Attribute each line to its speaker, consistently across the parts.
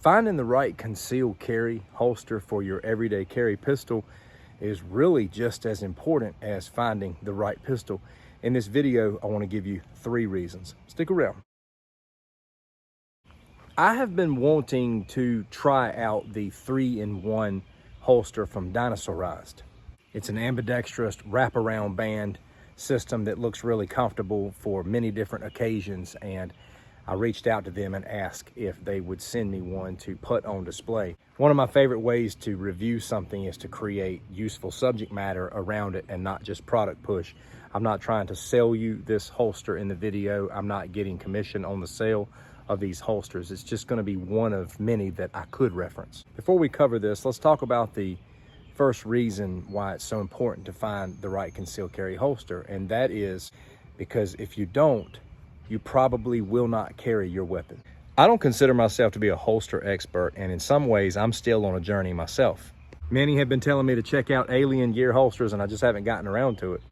Speaker 1: Finding the right concealed carry holster for your everyday carry pistol is really just as important as finding the right pistol. In this video, I want to give you 3 reasons. Stick around. I have been wanting to try out the 3-in-1 holster from Dinosaurized. It's an ambidextrous wraparound band system that looks really comfortable for many different occasions, and I reached out to them and asked if they would send me one to put on display. One of my favorite ways to review something is to create useful subject matter around it and not just product push. I'm not trying to sell you this holster in the video. I'm not getting commission on the sale of these holsters. It's just going to be one of many that I could reference. Before we cover this, let's talk about the first reason why it's so important to find the right concealed carry holster, and that is because if you don't, you probably will not carry your weapon. I don't consider myself to be a holster expert, and in some ways I'm still on a journey myself. Many have been telling me to check out Alien Gear holsters, and I just haven't gotten around to it.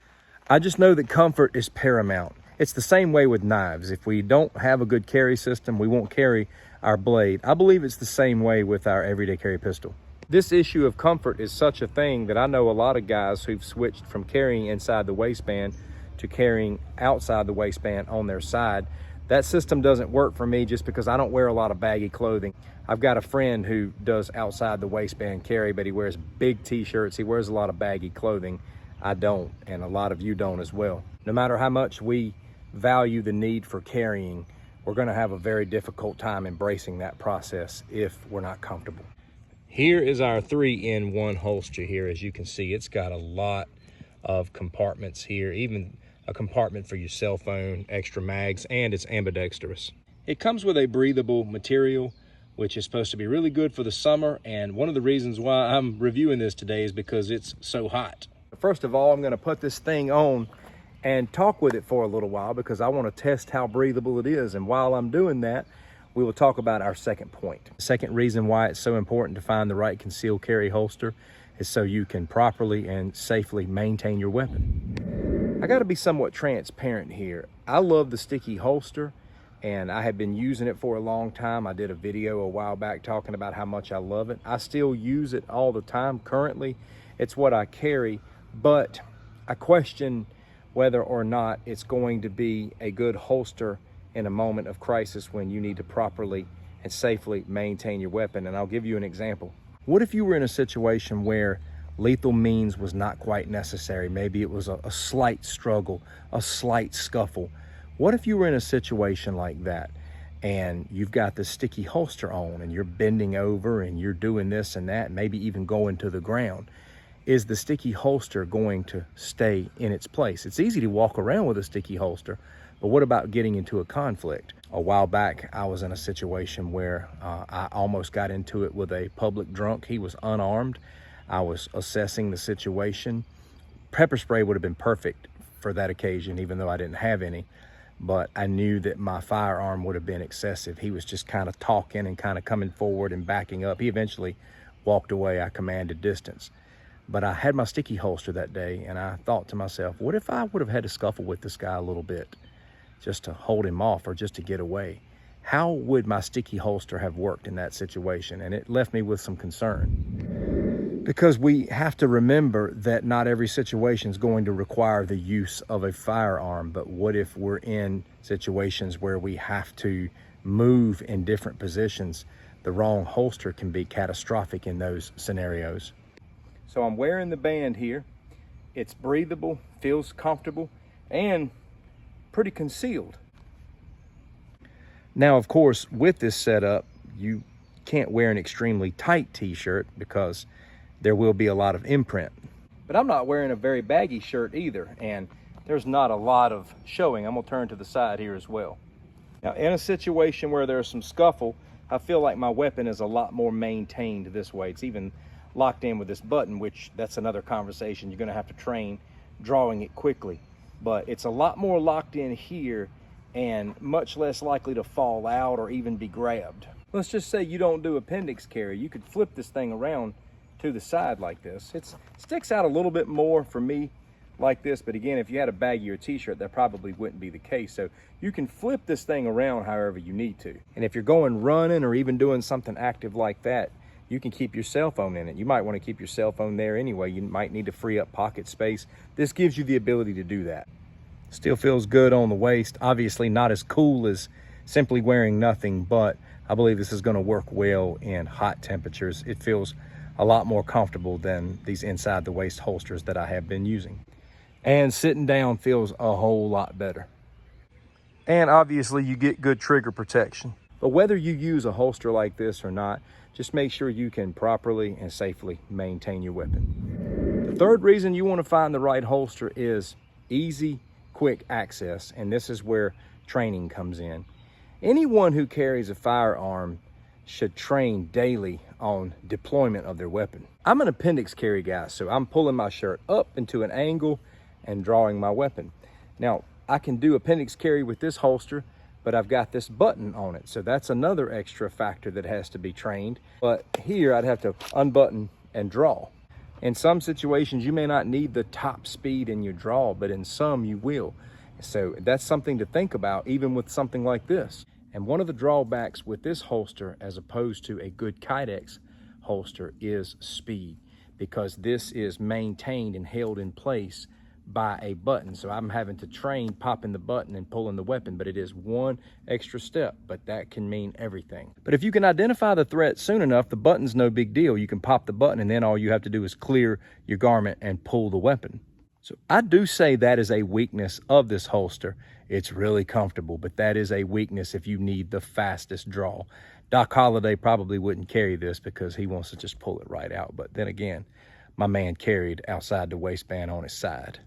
Speaker 1: I just know that comfort is paramount. It's the same way with knives. If we don't have a good carry system, we won't carry our blade. I believe it's the same way with our everyday carry pistol. This issue of comfort is such a thing that I know a lot of guys who've switched from carrying inside the waistband to carrying outside the waistband on their side. That system doesn't work for me just because I don't wear a lot of baggy clothing. I've got a friend who does outside the waistband carry, but he wears big t-shirts. He wears a lot of baggy clothing. I don't, and a lot of you don't as well. No matter how much we value the need for carrying, we're gonna have a very difficult time embracing that process if we're not comfortable. Here is our 3-in-1 holster here. As you can see, it's got a lot of compartments here, even a compartment for your cell phone, extra mags, and it's ambidextrous. It comes with a breathable material, which is supposed to be really good for the summer, and one of the reasons why I'm reviewing this today is because it's so hot. First of all, I'm gonna put this thing on and talk with it for a little while because I wanna test how breathable it is, and while I'm doing that, we will talk about our second point. The second reason why it's so important to find the right concealed carry holster is so you can properly and safely maintain your weapon. I gotta be somewhat transparent here. I love the sticky holster, and I have been using it for a long time. I did a video a while back talking about how much I love it. I still use it all the time. Currently, it's what I carry, but I question whether or not it's going to be a good holster in a moment of crisis when you need to properly and safely maintain your weapon. And I'll give you an example. What if you were in a situation where lethal means was not quite necessary? Maybe it was a slight struggle, a slight scuffle. What if you were in a situation like that and you've got the sticky holster on and you're bending over and you're doing this and that, maybe even going to the ground? Is the sticky holster going to stay in its place? It's easy to walk around with a sticky holster, but what about getting into a conflict? A while back, I was in a situation where I almost got into it with a public drunk. He was unarmed. I was assessing the situation. Pepper spray would have been perfect for that occasion, even though I didn't have any, but I knew that my firearm would have been excessive. He was just kind of talking and kind of coming forward and backing up. He eventually walked away. I commanded distance. But I had my sticky holster that day, and I thought to myself, what if I would have had to scuffle with this guy a little bit just to hold him off or just to get away? How would my sticky holster have worked in that situation? And it left me with some concern, because we have to remember that not every situation is going to require the use of a firearm. But what if we're in situations where we have to move in different positions? The wrong holster can be catastrophic in those scenarios. So I'm wearing the band here. It's breathable, feels comfortable, and pretty concealed. Now, of course, with this setup, you can't wear an extremely tight t-shirt because there will be a lot of imprint. But I'm not wearing a very baggy shirt either, and there's not a lot of showing. I'm gonna turn to the side here as well. Now, in a situation where there's some scuffle, I feel like my weapon is a lot more maintained this way. It's even locked in with this button, which that's another conversation. You're gonna have to train drawing it quickly, but it's a lot more locked in here and much less likely to fall out or even be grabbed. Let's just say you don't do appendix carry. You could flip this thing around to the side like this. It sticks out a little bit more for me like this, but again, if you had a baggier t-shirt, that probably wouldn't be the case. So you can flip this thing around however you need to. And if you're going running or even doing something active like that, you can keep your cell phone in it. You might want to keep your cell phone there anyway. You might need to free up pocket space. This gives you the ability to do that. Still feels good on the waist. Obviously not as cool as simply wearing nothing, but I believe this is going to work well in hot temperatures. It feels a lot more comfortable than these inside the waist holsters that I have been using. And sitting down feels a whole lot better. And obviously you get good trigger protection. But whether you use a holster like this or not, just make sure you can properly and safely maintain your weapon. The third reason you want to find the right holster is easy, quick access, and this is where training comes in. Anyone who carries a firearm should train daily on deployment of their weapon. I'm an appendix carry guy, so I'm pulling my shirt up into an angle and drawing my weapon. Now, I can do appendix carry with this holster, but I've got this button on it. So that's another extra factor that has to be trained. But here I'd have to unbutton and draw. In some situations, you may not need the top speed in your draw, but in some you will. So that's something to think about, even with something like this. And one of the drawbacks with this holster, as opposed to a good Kydex holster, is speed, because this is maintained and held in place by a button. So I'm having to train popping the button and pulling the weapon, but it is one extra step, but that can mean everything. But if you can identify the threat soon enough, the button's no big deal. You can pop the button and then all you have to do is clear your garment and pull the weapon. So I do say that is a weakness of this holster. It's really comfortable, but that is a weakness if you need the fastest draw. Doc Holliday probably wouldn't carry this because he wants to just pull it right out. But then again, my man carried outside the waistband on his side.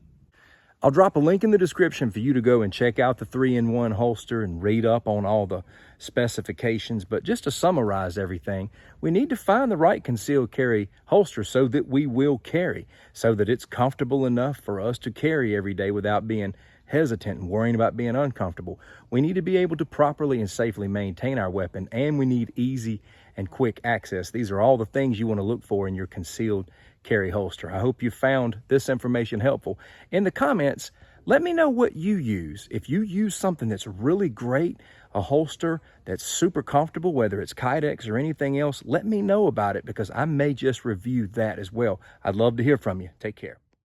Speaker 1: I'll drop a link in the description for you to go and check out the 3-in-1 holster and read up on all the specifications. But just to summarize everything, we need to find the right concealed carry holster so that we will carry, so that it's comfortable enough for us to carry every day without being hesitant and worrying about being uncomfortable. We need to be able to properly and safely maintain our weapon, and we need easy and quick access. These are all the things you want to look for in your concealed carry holster. I hope you found this information helpful. In the comments, let me know what you use. If you use something that's really great, a holster that's super comfortable, whether it's Kydex or anything else, let me know about it, because I may just review that as well. I'd love to hear from you. Take care.